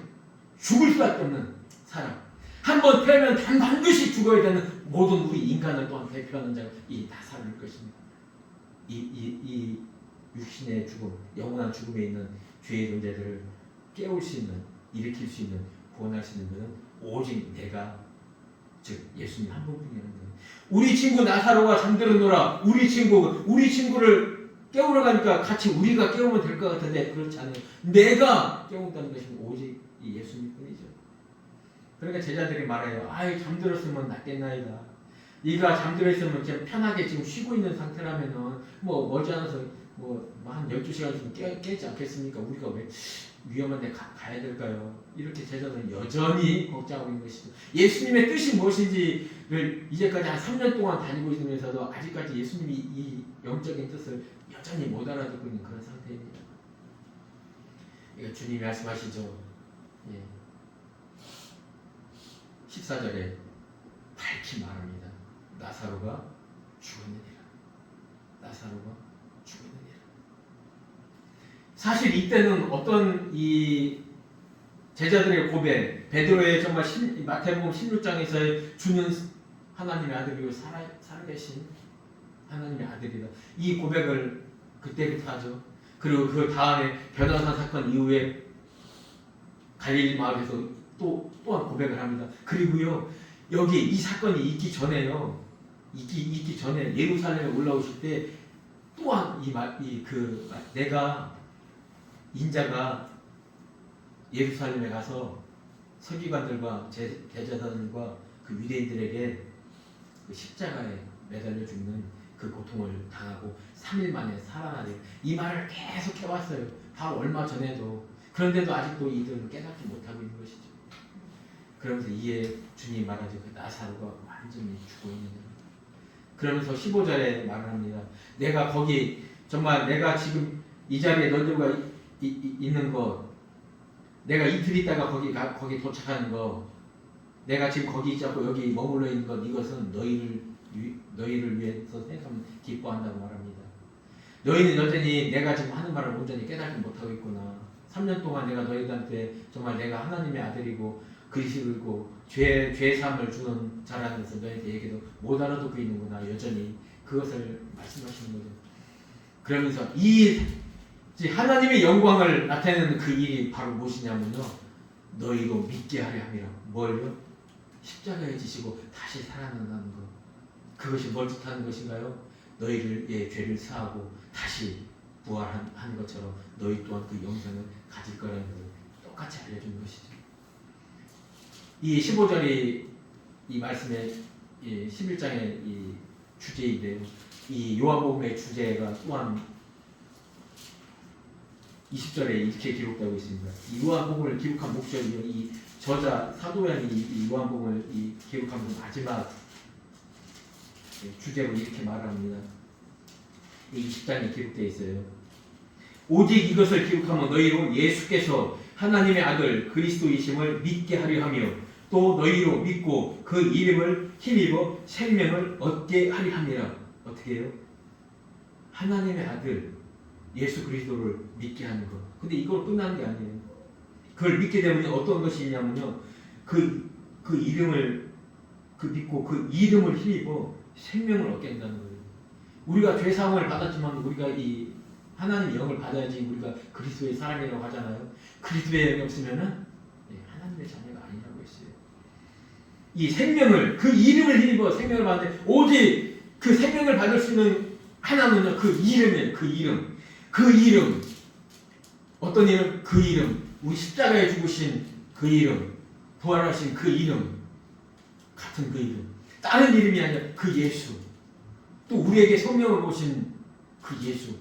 죽을 수밖에 없는 사람. 한번 태어나면 반드시 죽어야 되는 모든 우리 인간을 또한 대표하는 자가 이 나사로일 것입니다. 이 육신의 죽음, 영원한 죽음에 있는 죄의 존재들을 깨울 수 있는, 일으킬 수 있는, 구원할 수 있는 것은 오직 내가, 즉 예수님 한 분뿐이라는 거예요. 우리 친구 나사로가 잠들었노라. 우리 친구를 깨우러 가니까 같이 우리가 깨우면 될 것 같은데 그렇지 않아요. 내가 깨운다는 것이 오직 이 예수님뿐이죠. 그러니까 제자들이 말해요. 잠들었으면 낫겠나이다. 네가 잠들어 있으면 그냥 편하게 지금 쉬고 있는 상태라면은 머지않아서 한 12시간 좀 깨지 않겠습니까? 우리가 왜 위험한 데 가야 될까요? 이렇게 제자들은 여전히 걱정하고 있는 것이죠. 예수님의 뜻이 무엇인지를 이제까지 한 3년 동안 다니고 있으면서도 아직까지 예수님이 이 영적인 뜻을 여전히 못 알아듣고 있는 그런 상태입니다. 이거 주님이 말씀하시죠. 14절에 밝히 말합니다. 나사로가 죽었느니라. 나사로가 죽었느니라. 사실 이때는 어떤 이 제자들의 고백, 베드로의 정말 마태복음 16장에서의 주는 하나님의 아들이고 살아계신 하나님의 아들이다. 이 고백을 그때부터 하죠. 그리고 그 다음에 변호사 사건 이후에 갈릴리 마을에서 또한 고백을 합니다. 그리고요 여기 이 사건이 있기 전에요. 있기 전에 예루살렘에 올라오실 때 또한 내가 인자가 예루살렘에 가서 서기관들과 제자들과 그 유대인들에게 그 십자가에 매달려 죽는 그 고통을 당하고 3일 만에 살아나려 이 말을 계속 해왔어요. 바로 얼마 전에도. 그런데도 아직도 이들은 깨닫지 못하고 있는 것이죠. 그러면서 이에 주님이 말하죠. 그 나사로가 완전히 죽어 있느냐. 그러면서 15절에 말을 합니다. 내가 거기 정말 내가 지금 이 자리에 너희들과 있는 것, 내가 이틀 있다가 거기 도착하는 것, 내가 지금 거기 있자고 여기 머물러 있는 것, 이것은 너희를 위해서 생각하면 기뻐한다고 말합니다. 너희는 여전히 내가 지금 하는 말을 온전히 깨닫지 못하고 있구나. 3년 동안 내가 너희들한테 정말 내가 하나님의 아들이고 그리스도이고 죄 사함을 주는 자라는 것을 너희한테 얘기해도 못 알아듣고 있는구나. 여전히 그것을 말씀하시는 거죠. 그러면서 이 하나님의 영광을 나타내는 그 일이 바로 무엇이냐면요, 너희로 믿게 하려 함이라. 뭘요? 십자가에 지시고 다시 살아난다는 것. 그것이 뭘 뜻하는 것인가요? 너희의 죄를 사하고 다시 부활한 것처럼 너희 또한 그 영생을 가질 거라는 것을 똑같이 알려주는 것이죠. 이 15절이 이 말씀의 11장의 이 주제인데요. 이 요한복음의 주제가 또한 20절에 이렇게 기록되고 있습니다. 이 요한복음을 기록한 목적이 이 저자 사도 요한이 이 요한복음을 기록하면서 마지막 주제로 이렇게 말합니다. 20장에 기록되어 있어요. 오직 이것을 기록하면 너희로 예수께서 하나님의 아들 그리스도이심을 믿게 하려 하며 또 너희로 믿고 그 이름을 힘입어 생명을 얻게 하려 함이라. 어떻게 해요? 하나님의 아들 예수 그리스도를 믿게 하는 것. 근데 이걸 끝나는 게 아니에요. 그걸 믿게 되면 어떤 것이 있냐면요, 그 이름을 믿고 그 이름을 힘입어 생명을 얻게 된다는 거예요. 우리가 죄 사함을 받았지만 우리가 이 하나님의 영을 받아야지 우리가 그리스도의 사람이라고 하잖아요. 그리스도의 영이 없으면은 하나님의 자녀가 아니라고 했어요. 이 생명을, 그 이름을 힘입어 생명을 받는데 오직 그 생명을 받을 수 있는 하나는요, 그 이름이에요. 그 이름. 어떤 이름? 그 이름. 우리 십자가에 죽으신 그 이름. 부활하신 그 이름. 같은 그 이름. 다른 이름이 아니라 그 예수. 또 우리에게 생명을 오신 그 예수.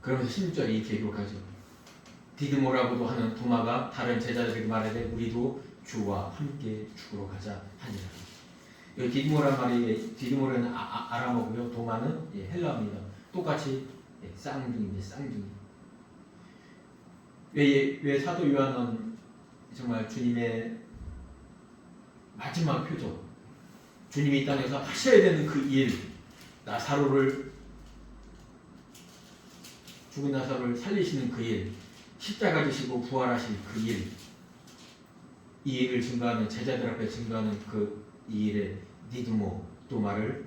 그러면서 16절에 이렇게 기록하죠. 디드모라고도 하는 도마가 다른 제자들에게 말하되 우리도 주와 함께 죽으러 가자 하니라. 여기 디드모란 말이, 디드모라는 아람어고요. 도마는 헬라어입니다. 똑같이 쌍둥이인데 쌍둥이. 왜 사도 요한은 정말 주님의 마지막 표적, 주님이 이 땅에서 하셔야 되는 그 일, 죽은 나사로를 살리시는 그 일, 십자가 지시고 부활하신 그 일, 이 일을 증거하는, 제자들 앞에 증거하는 이 일에 디드모 도마를,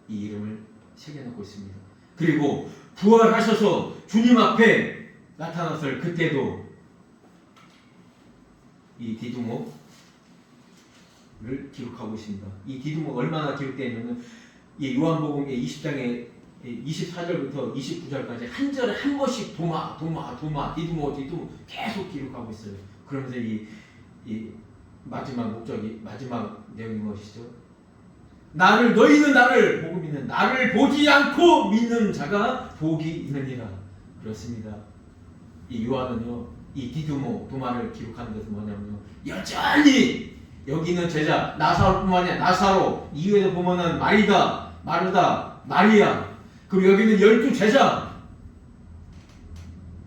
이 이름을 새겨놓고 있습니다. 그리고 부활하셔서 주님 앞에 나타났을 그때도 이 디드모를 기록하고 있습니다. 이 디드모가 얼마나 기록되어 있냐면 이 요한복음의 20장에 24절부터 29절까지 한 절에 한 번씩 도마, 디드모 계속 기록하고 있어요. 그러면서 이 마지막 목적이, 마지막 내용이 무엇이죠? 너희는 나를 보고 믿는, 나를 보지 않고 믿는 자가 복이 있느니라. 그렇습니다. 이 요한은요, 이 디드모, 도마를 기록하는 것은 뭐냐면요, 여전히 여기 있는 제자, 나사로뿐만 아니라 나사로, 이후에도 보면은 마리다, 마르다, 마리아, 그리고 여기는 12제자,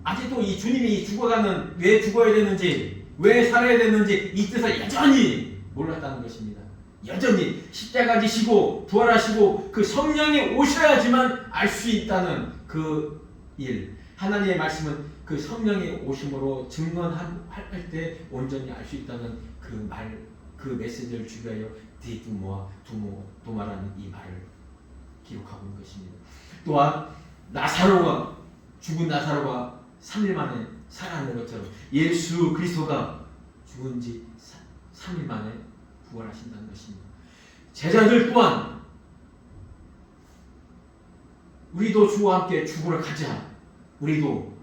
아직도 이 주님이 죽어가는, 왜 죽어야 되는지, 왜 살아야 되는지 이 뜻을 여전히 몰랐다는 것입니다. 여전히 십자가 지시고 부활하시고 그 성령이 오셔야지만 알 수 있다는 그 일, 하나님의 말씀은 그 성령의 오심으로 증언할 때 온전히 알 수 있다는 그 말, 그 메시지를 주기하여 디드모와 도마라는 이 말을 기록하고 있는 것입니다. 또한 죽은 나사로가 3일 만에 살아나는 것처럼 예수 그리스도가 죽은 지 3일 만에 부활하신다는 것입니다. 제자들 또한 우리도 주와 함께 죽으러 가자. 우리도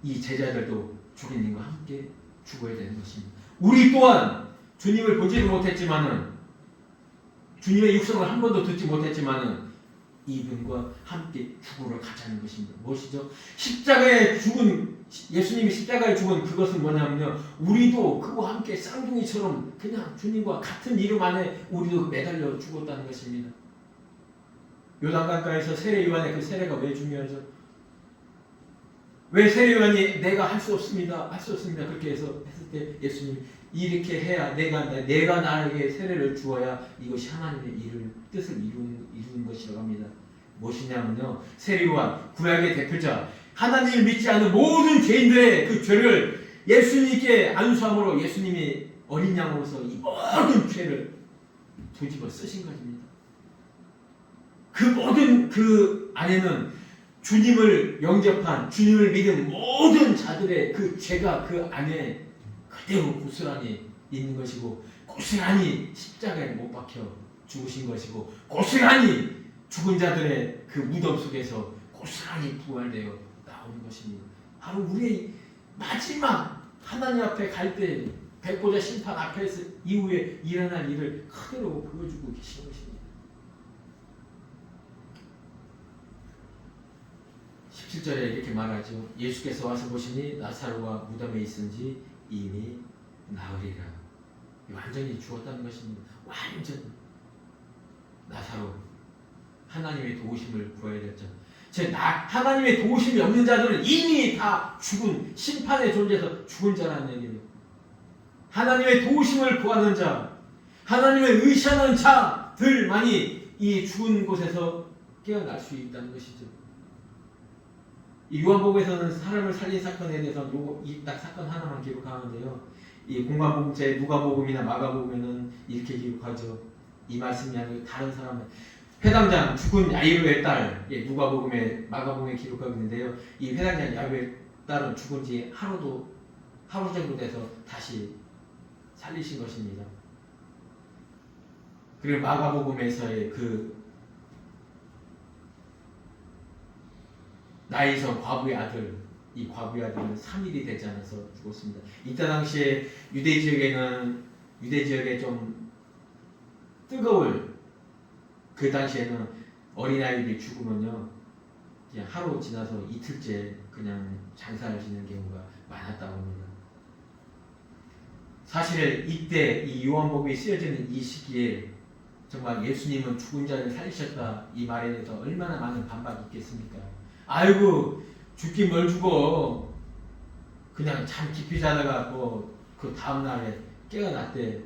이 제자들도 주님과 함께 죽어야 되는 것입니다. 우리 또한 주님을 보지도 못했지만은 주님의 육성을 한 번도 듣지 못했지만은 이분과 함께 죽으러 가자는 것입니다. 무엇이죠? 십자가에 죽은 예수님이 십자가에 죽은 그것은 뭐냐면요. 우리도 그와 함께 쌍둥이처럼 그냥 주님과 같은 이름 안에 우리도 매달려 죽었다는 것입니다. 요단강가에서 세례 요한의 그 세례가 왜 중요하죠? 왜 세례 요한이 내가 할 수 없습니다. 할 수 없습니다. 그렇게 해서 했을 때 예수님 이렇게 해야 내가 나에게 세례를 주어야 이것이 하나님의 뜻을 이루는 것이라고 합니다. 무엇이냐면요. 세례 요한 구약의 대표자 하나님을 믿지 않는 모든 죄인들의 그 죄를 예수님께 안수함으로 예수님이 어린 양으로서 이 모든 죄를 뒤집어 쓰신 것입니다. 그 모든 그 안에는 주님을 영접한 주님을 믿은 모든 자들의 그 죄가 그 안에 그대로 고스란히 있는 것이고 고스란히 십자가에 못 박혀 죽으신 것이고 고스란히 죽은 자들의 그 무덤 속에서 고스란히 부활되어 나오는 것입니다. 바로 우리의 마지막 하나님 앞에 갈 때 백보자 심판 앞에서 이후에 일어날 일을 그대로 보여주고 계신 것입니다. 17절에 이렇게 말하죠. 예수께서 와서 보시니 나사로가 무덤에 있은지 이미 나으리라. 완전히 죽었다는 것입니다. 완전히. 나사로 하나님의 도우심을 구해야 됐죠. 하나님의 도우심이 없는 자들은 이미 다 죽은 심판의 존재에서 죽은 자라는 얘기예요. 하나님의 도우심을 구하는 자, 하나님을 의시하는 자들만이 이 죽은 곳에서 깨어날 수 있다는 것이죠. 이 요한복음에서는 사람을 살린 사건에 대해서 이 딱 사건 하나만 기록하는데요. 이 공관복음체 누가복음이나 마가복음에는 이렇게 기록하죠. 이 말씀이 아니고 다른 사람은 회당장 죽은 야이로의 딸, 누가복음에 마가복음에 기록하고 있는데요. 이 회당장 야이로의 딸은 죽은 지 하루 정도 돼서 다시 살리신 것입니다. 그리고 마가복음에서의 그 나이선 과부의 아들, 이 과부의 아들은 3일이 되지 않아서 죽었습니다. 이때 당시에 유대 지역에 좀 뜨거울 그 당시에는 어린아이들이 죽으면요 그냥 하루 지나서 이틀째 그냥 장사를 지는 경우가 많았다고 합니다. 사실 이때 이 요한복음이 쓰여지는 이 시기에 정말 예수님은 죽은 자를 살리셨다 이 말에 대해서 얼마나 많은 반박이 있겠습니까? 아이고 죽긴 뭘 죽어 그냥 잠 깊이 자다가 그 다음날에 깨어났대.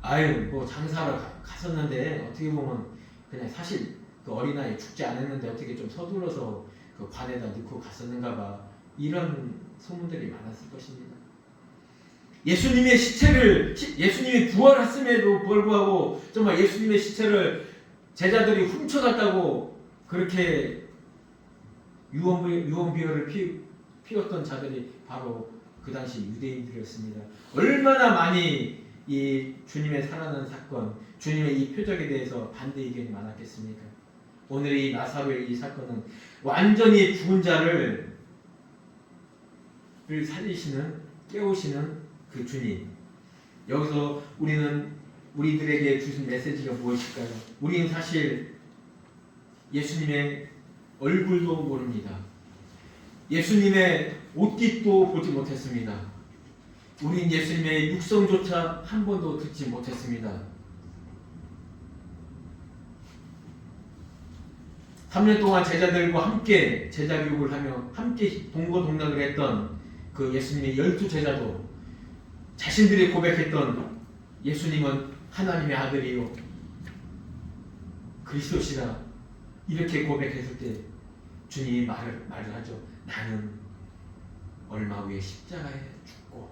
아유 장사하러 갔었는데 어떻게 보면 그냥 사실 그 어린아이 죽지 않았는데 어떻게 좀 서둘러서 그 관에다 넣고 갔었는가 봐. 이런 소문들이 많았을 것입니다. 예수님이 부활했음에도 불구하고 정말 예수님의 시체를 제자들이 훔쳐갔다고 그렇게 유언비어를 피웠던 자들이 바로 그 당시 유대인들이었습니다. 얼마나 많이 이 주님의 살아난 사건, 주님의 이 표적에 대해서 반대 의견이 많았겠습니까? 오늘 이 나사로의 이 사건은 완전히 죽은 자를 살리시는, 깨우시는 그 주님. 여기서 우리들에게 주신 메시지가 무엇일까요? 우리는 사실 예수님의 얼굴도 모릅니다. 예수님의 옷깃도 보지 못했습니다. 우린 예수님의 육성조차 한 번도 듣지 못했습니다. 3년 동안 제자들과 함께 제자 교육을 하며 함께 동고동락을 했던 그 예수님의 12제자도 자신들이 고백했던 예수님은 하나님의 아들이요 그리스도시라 이렇게 고백했을 때 주님이 말을 하죠. 나는 얼마 후에 십자가에 죽고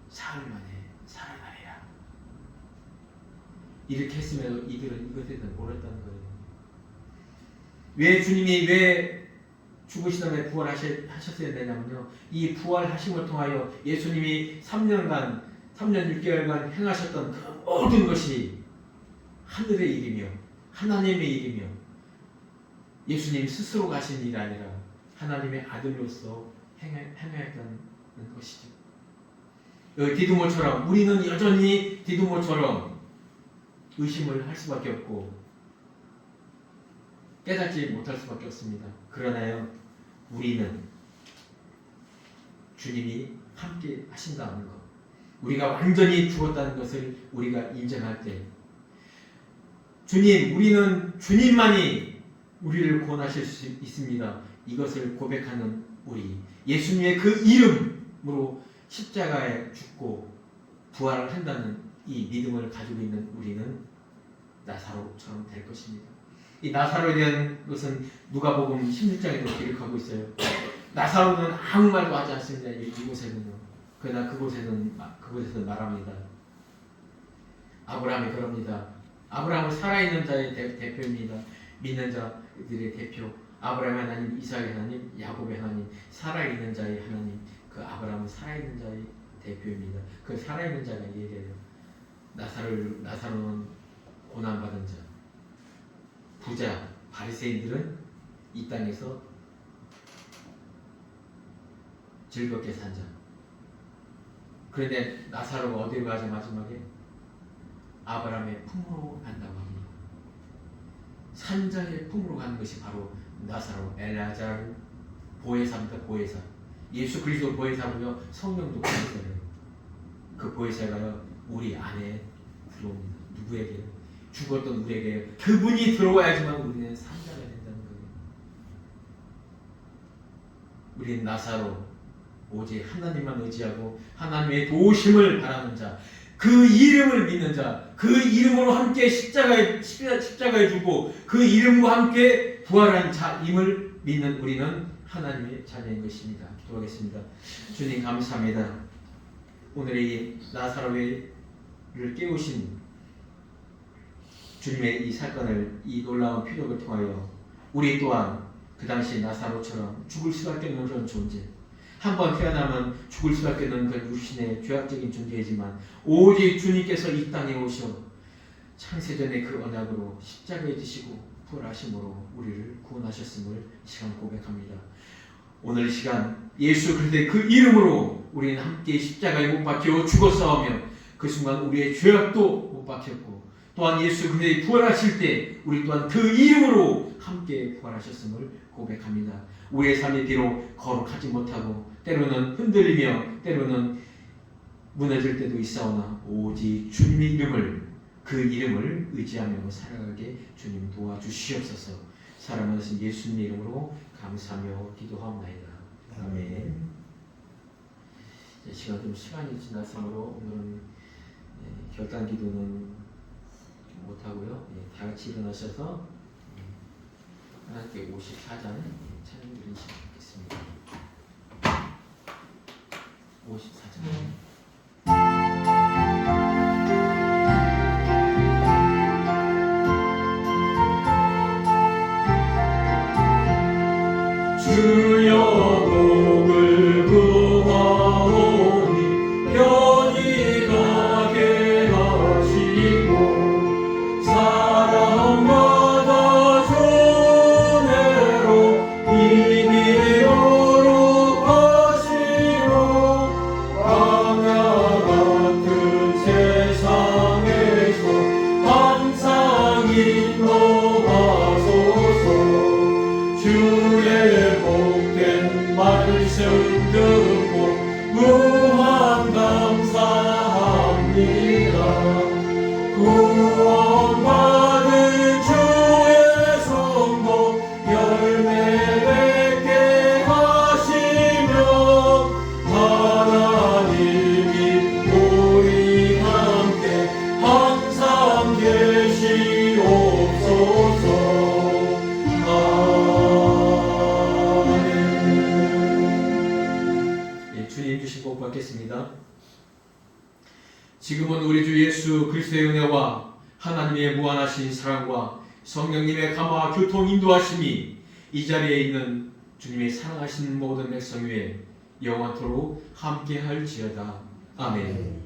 사흘 만에 살아나리라. 이렇게 했음에도 이들은 이것에 대해서 몰랐다는 거예요. 왜 죽으시던 날 부활하셨어야 되냐면요. 이 부활하심을 통하여 예수님이 3년 6개월간 행하셨던 그 모든 것이 하늘의 일이며 하나님의 일이며 예수님 스스로 가신 일이 아니라 하나님의 아들로서 행하였다는 것이죠. 디두모처럼 우리는 여전히 디두모처럼 의심을 할 수밖에 없고 깨닫지 못할 수밖에 없습니다. 그러나요, 우리는 주님이 함께 하신다는 것, 우리가 완전히 죽었다는 것을 우리가 인정할 때, 주님, 우리는 주님만이 우리를 구원하실 수 있습니다. 이것을 고백하는 우리, 예수님의 그 이름으로 십자가에 죽고 부활을 한다는 이 믿음을 가지고 있는 우리는 나사로처럼 될 것입니다. 이 나사로에 대한 것은 누가복음 16장에도 기록하고 있어요. 나사로는 아무 말도 하지 않습니다. 이곳에는요. 그러나 그곳에서 말합니다. 아브라함이 그럽니다. 아브라함은 살아있는 자의 대표입니다. 믿는 자들의 대표. 아브라함의 하나님, 이삭의 하나님, 야곱의 하나님, 살아있는 자의 하나님. 그 아브라함은 살아있는 자의 대표입니다. 그 살아있는 자가 얘기해요. 나사로는 고난받은 자, 부자, 바리새인들은 이 땅에서 즐겁게 산 자. 그런데 나사로가 어디로 가자 마지막에? 아브라함의 품으로 간다고 합니다. 산자의 품으로 가는 것이 바로 나사로, 엘라자르, 보혜사입니다. 보혜사. 예수 그리스도 보혜사고요. 성령도 보혜사예요. 그 보혜사가요, 우리 안에 들어옵니다. 누구에게요? 죽었던 우리에게요. 그분이 들어와야지만 우리는 산자가 된다는 거예요. 우리는 나사로, 오직 하나님만 의지하고 하나님의 도우심을 바라는 자, 그 이름을 믿는 자, 그 이름으로 함께 십자가에 주고 그 이름과 함께 부활한 자임을 믿는 우리는 하나님의 자녀인 것입니다. 기도하겠습니다. 주님 감사합니다. 오늘의 이 나사로를 깨우신 주님의 이 사건을, 이 놀라운 표적을 통하여 우리 또한 그 당시 나사로처럼 죽을 수밖에 없는 그런 존재, 한번 태어나면 죽을 수밖에 없는 그 육신의 죄악적인 존재이지만 오직 주님께서 이 땅에 오셔 창세전의 그 언약으로 십자가에 지시고 부활하심으로 우리를 구원하셨음을 이 시간 고백합니다. 오늘 이 시간 예수 그리스도의 그 이름으로 우리는 함께 십자가에 못 박혀 죽었사오며 그 순간 우리의 죄악도 못 박혔고, 또한 예수 그리스도의 부활하실 때 우리 또한 그 이름으로 함께 부활하셨음을 고백합니다. 우리의 삶이 비록 거룩하지 못하고 때로는 흔들리며 때로는 무너질 때도 있사오나 오직 주님의 이름을, 그 이름을 의지하며 살아가게 주님 도와주시옵소서. 사랑하신 예수님의 이름으로 감사하며 기도하옵나이다. 아멘. 시간이 지났으므로 오늘은 결단 기도는 못하고요. 다 같이 일어나셔서 하나님께 54장 찬양 드리시면 좋겠습니다. 54장. 주여 복을 구하오니 편히 가게 하시고 사랑마다 주내로 이기도록 하시고 광야 같은 세상에서 항상 인도하소서. 주의 복된 말씀 듣고 무한 감사합니다. 구원받은 주의 성도 열매 맺게 하시며 하나님이 우리 함께 항상 계시옵소서. 주님 주신 복 받겠습니다. 지금은 우리 주 예수 그리스도의 은혜와 하나님의 무한하신 사랑과 성령님의 감화 교통 인도하심이 이 자리에 있는 주님의 사랑하신 모든 백성 위에 영원토록 함께할지어다. 아멘.